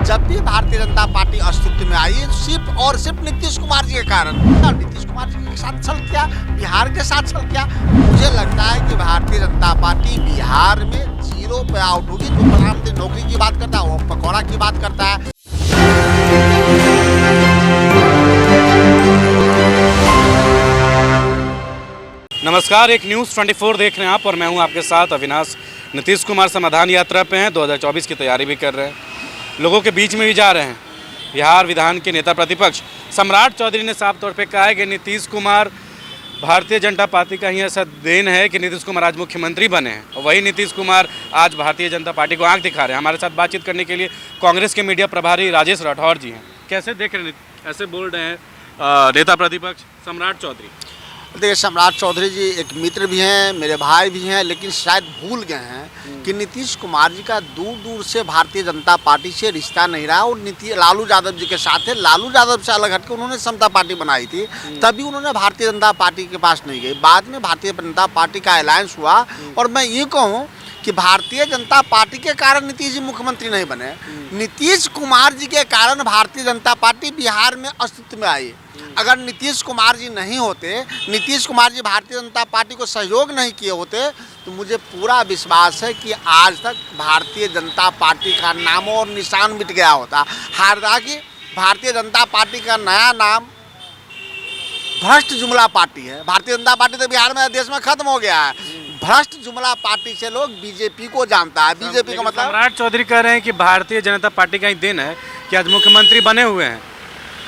जब भी भारतीय जनता पार्टी अस्तित्व में आई सिर्फ और सिर्फ नीतीश कुमार जी के कारण। और नीतीश कुमार जी के साथ छल किया, बिहार के साथ छल किया। मुझे लगता है कि भारतीय जनता पार्टी बिहार में जीरो पे आउट होगी। जो प्रधानमंत्री नौकरी की बात करता है वो पकौड़ा की बात करता है। नमस्कार, एक न्यूज़ 24 देख रहे हैं आप और मैं हूं आपके साथ अविनाश। नीतीश कुमार समाधान यात्रा पे हैं, 2024 की तैयारी भी कर रहे हैं, लोगों के बीच में भी जा रहे हैं। बिहार विधान के नेता प्रतिपक्ष सम्राट चौधरी ने साफ तौर पे कहा है कि नीतीश कुमार भारतीय जनता पार्टी का ही ऐसा देन है कि नीतीश कुमार आज मुख्यमंत्री बने हैं और वही नीतीश कुमार आज भारतीय जनता पार्टी को आंख दिखा रहे हैं। हमारे साथ बातचीत करने के लिए कांग्रेस के मीडिया प्रभारी राजेश राठौर जी हैं। कैसे देख रहे हैं, ऐसे बोल रहे हैं नेता प्रतिपक्ष सम्राट चौधरी? देखिए, सम्राट चौधरी जी एक मित्र भी हैं, मेरे भाई भी हैं, लेकिन शायद भूल गए हैं कि नीतीश कुमार जी का दूर दूर से भारतीय जनता पार्टी से रिश्ता नहीं रहा। और लालू यादव जी के साथ है, लालू यादव से अलग हटकर उन्होंने समता पार्टी बनाई थी, तभी उन्होंने भारतीय जनता पार्टी के पास नहीं गए। बाद में भारतीय जनता पार्टी का अलायंस हुआ। और मैं ये कहूँ कि भारतीय जनता पार्टी के कारण नीतीश जी मुख्यमंत्री नहीं बने, नीतीश कुमार जी के कारण भारतीय जनता पार्टी बिहार में अस्तित्व में आई। अगर नीतीश कुमार जी नहीं होते, नीतीश कुमार जी भारतीय जनता पार्टी को सहयोग नहीं किए होते, तो मुझे पूरा विश्वास है कि आज तक भारतीय जनता पार्टी का नाम और निशान मिट गया होता। हालांकि भारतीय जनता पार्टी का नया नाम भ्रष्ट जुमला पार्टी है। भारतीय जनता पार्टी तो बिहार में, देश में खत्म हो गया है। भ्रष्ट जुमला पार्टी से लोग बीजेपी को जानता है। बीजेपी का मतलब, सम्राट चौधरी कह रहे हैं कि भारतीय जनता पार्टी का ही देन है कि आज मुख्यमंत्री बने हुए हैं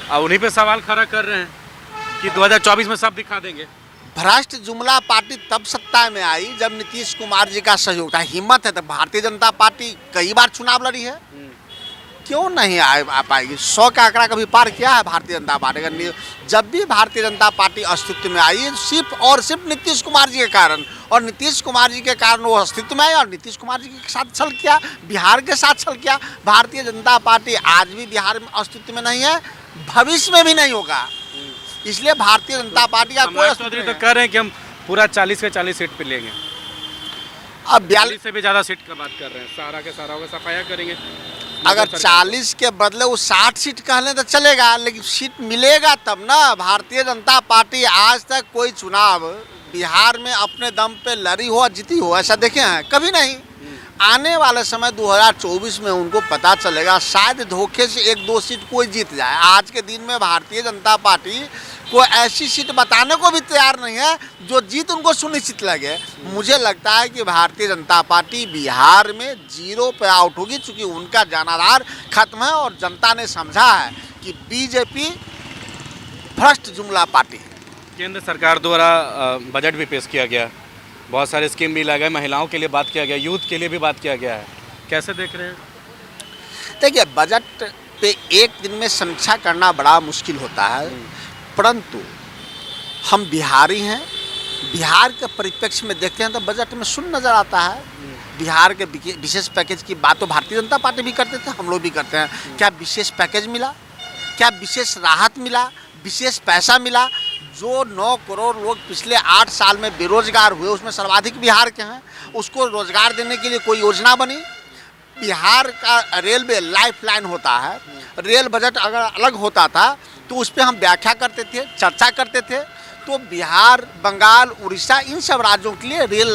और उन्हीं पे सवाल खड़ा कर रहे हैं कि 2024 में सब दिखा देंगे। भ्रष्ट जुमला पार्टी तब सत्ता में आई जब नीतीश कुमार जी का सहयोग था। हिम्मत है तो भारतीय जनता पार्टी कई बार चुनाव लड़ी है, क्यों नहीं आ पाएगी? 100 का आंकड़ा कभी पार किया है भारतीय जनता पार्टी का? जब भी भारतीय जनता पार्टी अस्तित्व में आई सिर्फ और सिर्फ नीतीश कुमार जी के कारण। और नीतीश कुमार जी के कारण वो अस्तित्व में आई और नीतीश कुमार जी के साथ छल किया, बिहार के साथ छल किया। भारतीय जनता पार्टी आज भी बिहार में अस्तित्व में नहीं है, भविष्य में भी नहीं होगा। इसलिए भारतीय जनता पार्टी का कोई चौधरी तो कह रहे हैं कि हम पूरा 40 के 40 सीट पे लेंगे। अब 42 से भी ज़्यादा सीट का बात कर रहे हैं, सारा के सारा होगा, सफाया करेंगे। अगर 40 के बदले वो 60 सीट कह लें तो चलेगा, लेकिन सीट मिलेगा तब ना। भारतीय जनता पार्टी आज तक कोई चुनाव बिहार में अपने दम पे लड़ी हो, जीती हो, ऐसा देखे हैं कभी नहीं। आने वाले समय 2024 में उनको पता चलेगा, शायद धोखे से 1-2 सीट कोई जीत जाए। आज के दिन में भारतीय जनता पार्टी को ऐसी सीट बताने को भी तैयार नहीं है जो जीत उनको सुनिश्चित लगे। मुझे लगता है कि भारतीय जनता पार्टी बिहार में जीरो पे आउट होगी, चूँकि उनका जनाधार खत्म है और जनता ने समझा है कि बीजेपी भ्रष्ट जुमला पार्टी है। केंद्र सरकार द्वारा बजट भी पेश किया गया, बहुत सारे स्कीम भी लाए गए, महिलाओं के लिए बात किया गया, यूथ के लिए भी बात किया गया है। कैसे देख रहे हैं? देखिए, बजट पे एक दिन में समीक्षा करना बड़ा मुश्किल होता है, परंतु हम बिहारी हैं, बिहार के परिप्रेक्ष्य में देखते हैं तो बजट में शून्य नज़र आता है। बिहार के विशेष पैकेज की बात तो भारतीय जनता पार्टी भी करते थे, हम लोग भी करते हैं। क्या विशेष पैकेज मिला? क्या विशेष राहत मिला? विशेष पैसा मिला? जो 9 करोड़ लोग पिछले 8 साल में बेरोजगार हुए, उसमें सर्वाधिक बिहार के हैं, उसको रोजगार देने के लिए कोई योजना बनी? बिहार का रेलवे लाइफलाइन होता है, रेल बजट अगर अलग होता था तो उस पर हम व्याख्या करते थे, चर्चा करते थे। तो बिहार, बंगाल, उड़ीसा, इन सब राज्यों के लिए रेल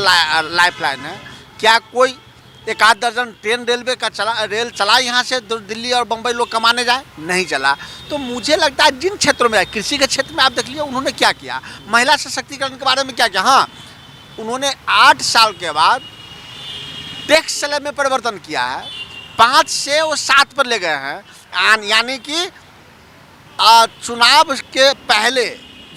लाइफलाइन है। क्या कोई 1-8 दर्जन ट्रेन रेलवे का रेल चला यहाँ से दिल्ली और बम्बई लोग कमाने जाए? नहीं चला। तो मुझे लगता है जिन क्षेत्रों में, कृषि के क्षेत्र में आप देख लीजिए उन्होंने क्या किया, महिला सशक्तिकरण के बारे में क्या किया। हाँ, उन्होंने 8 साल के बाद टैक्स स्लैब में परिवर्तन किया है, 5 से वो 7 पर ले गए हैं। यानी कि चुनाव के पहले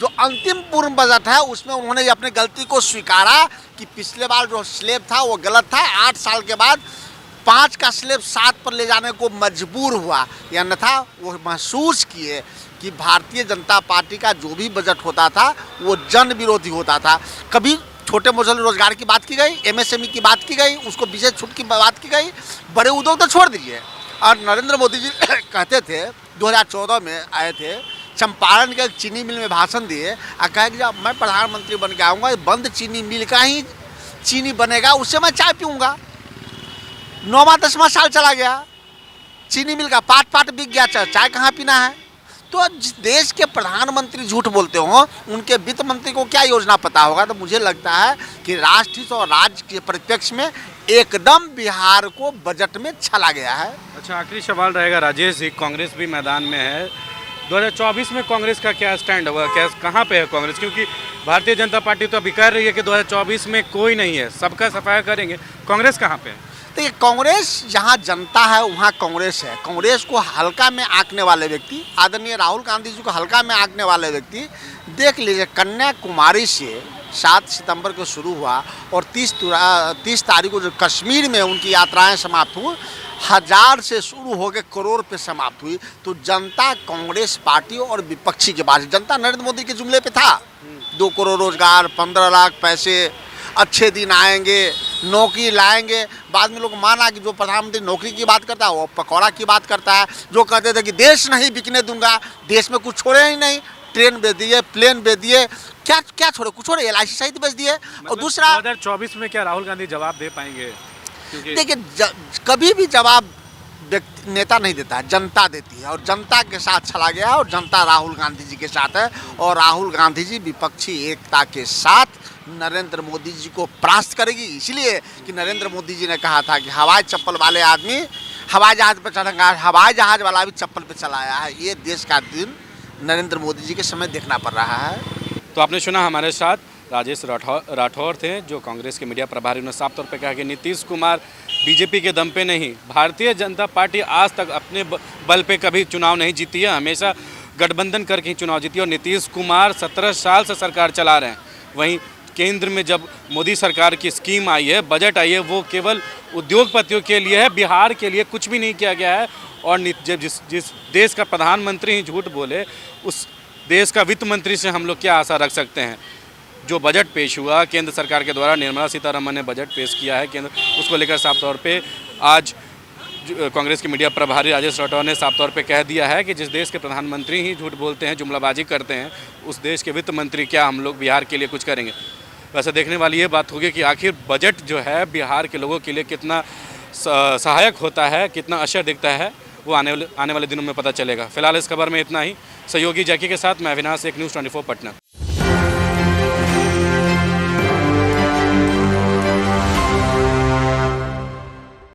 जो अंतिम पूर्ण बजट है उसमें उन्होंने अपनी गलती को स्वीकारा कि पिछले बार जो स्लैब था वो गलत था। 8 साल के बाद 5 का स्लैब 7 पर ले जाने को मजबूर हुआ, या न था वो महसूस किए कि भारतीय जनता पार्टी का जो भी बजट होता था वो जन विरोधी होता था। कभी छोटे मोटे रोजगार की बात की गई, MSME की बात की गई, उसको विशेष छूट की बात की गई, बड़े उद्योग तो छोड़ दीजिए। और नरेंद्र मोदी जी कहते थे, 2014 में आए थे, चंपारण के चीनी मिल में भाषण दिए और कहा कि जब मैं प्रधानमंत्री बन के आऊँगा, बंद चीनी मिल का ही चीनी बनेगा, उससे मैं चाय पीऊँगा। 9वां 10वां साल चला गया, चीनी मिल का पाट पाट बिक गया, चाय कहाँ पीना है। तो जिस देश के प्रधानमंत्री झूठ बोलते हो, उनके वित्त मंत्री को क्या योजना पता होगा। तो मुझे लगता है कि राष्ट्रहित और राज्य के परिप्रेक्ष्य में एकदम बिहार को बजट में छला गया है। अच्छा, आखिरी सवाल रहेगा राजेश जी, कांग्रेस भी मैदान में है, 2024 में कांग्रेस का क्या स्टैंड होगा, क्या कहाँ पे है कांग्रेस? क्योंकि भारतीय जनता पार्टी तो अभी कह रही है कि 2024 में कोई नहीं है, सबका सफाया करेंगे, कांग्रेस कहाँ पे है? देखिए, कांग्रेस जहाँ जनता है वहाँ कांग्रेस है। कांग्रेस को हल्का में आंकने वाले व्यक्ति, आदरणीय राहुल गांधी जी को हल्का में आंकने वाले व्यक्ति, देख लीजिए कन्याकुमारी से 7 सितंबर को शुरू हुआ और 30 तारीख को जो कश्मीर में उनकी यात्राएं समाप्त हुई, 1000 से शुरू हो के करोड़ पे समाप्त हुई। तो जनता कांग्रेस पार्टी और विपक्षी के बाद, जनता नरेंद्र मोदी के जुमले पे था, 2 करोड़ रोजगार, 15 लाख पैसे, अच्छे दिन आएंगे, नौकरी लाएंगे। बाद में लोग माना कि जो प्रधानमंत्री नौकरी की बात करता है वो पकौड़ा की बात करता है। जो कहते थे कि देश नहीं बिकने दूंगा, देश में कुछ छोड़े ही नहीं, ट्रेन बेच दिए, प्लेन बेच दिए, क्या छोड़े, कुछ छोड़े, LIC सहित बेच दिए। और दूसरा 2024 में क्या राहुल गांधी जवाब दे पाएंगे? देखिए, कभी भी जवाब नेता नहीं देता है, जनता देती है, और जनता के साथ चला गया और जनता राहुल गांधी जी के साथ है। और राहुल गांधी जी विपक्षी एकता के साथ नरेंद्र मोदी जी को परास्त करेगी, इसलिए कि नरेंद्र मोदी जी ने कहा था कि हवाई चप्पल वाले आदमी हवाई जहाज पर चढ़ेगा, हवाई जहाज वाला भी चप्पल पे चलाया है। ये देश का दिन नरेंद्र मोदी जी के समय देखना पड़ रहा है। तो आपने सुना, हमारे साथ राजेश राठौर थे, जो कांग्रेस के मीडिया प्रभारी। उन्होंने साफ तौर पे कहा कि नीतीश कुमार बीजेपी के दम पे नहीं, भारतीय जनता पार्टी आज तक अपने बल पे कभी चुनाव नहीं जीती है, हमेशा गठबंधन करके ही चुनाव जीती है। और नीतीश कुमार 17 साल से सरकार चला रहे हैं। वहीं केंद्र में जब मोदी सरकार की स्कीम आई है, बजट आई है, वो केवल उद्योगपतियों के लिए है, बिहार के लिए कुछ भी नहीं किया गया है। और जब जिस देश का प्रधानमंत्री ही झूठ बोले, उस देश का वित्त मंत्री से हम लोग क्या आशा रख सकते हैं? जो बजट पेश हुआ केंद्र सरकार के द्वारा, निर्मला सीतारमण ने बजट पेश किया है केंद्र, उसको लेकर साफ तौर पे आज कांग्रेस के मीडिया प्रभारी राजेश राठौर ने साफ तौर पे कह दिया है कि जिस देश के प्रधानमंत्री ही झूठ बोलते हैं, जुमलाबाजी करते हैं, उस देश के वित्त मंत्री क्या हम लोग बिहार के लिए कुछ करेंगे? वैसे देखने वाली ये बात होगी कि आखिर बजट जो है बिहार के लोगों के लिए कितना सहायक होता है, कितना असर दिखता है, वो आने वाले दिनों में पता चलेगा। फिलहाल इस खबर में इतना ही। सहयोगी जैकी के साथ मैं अविनाश, एक न्यूज़ 24 पटना।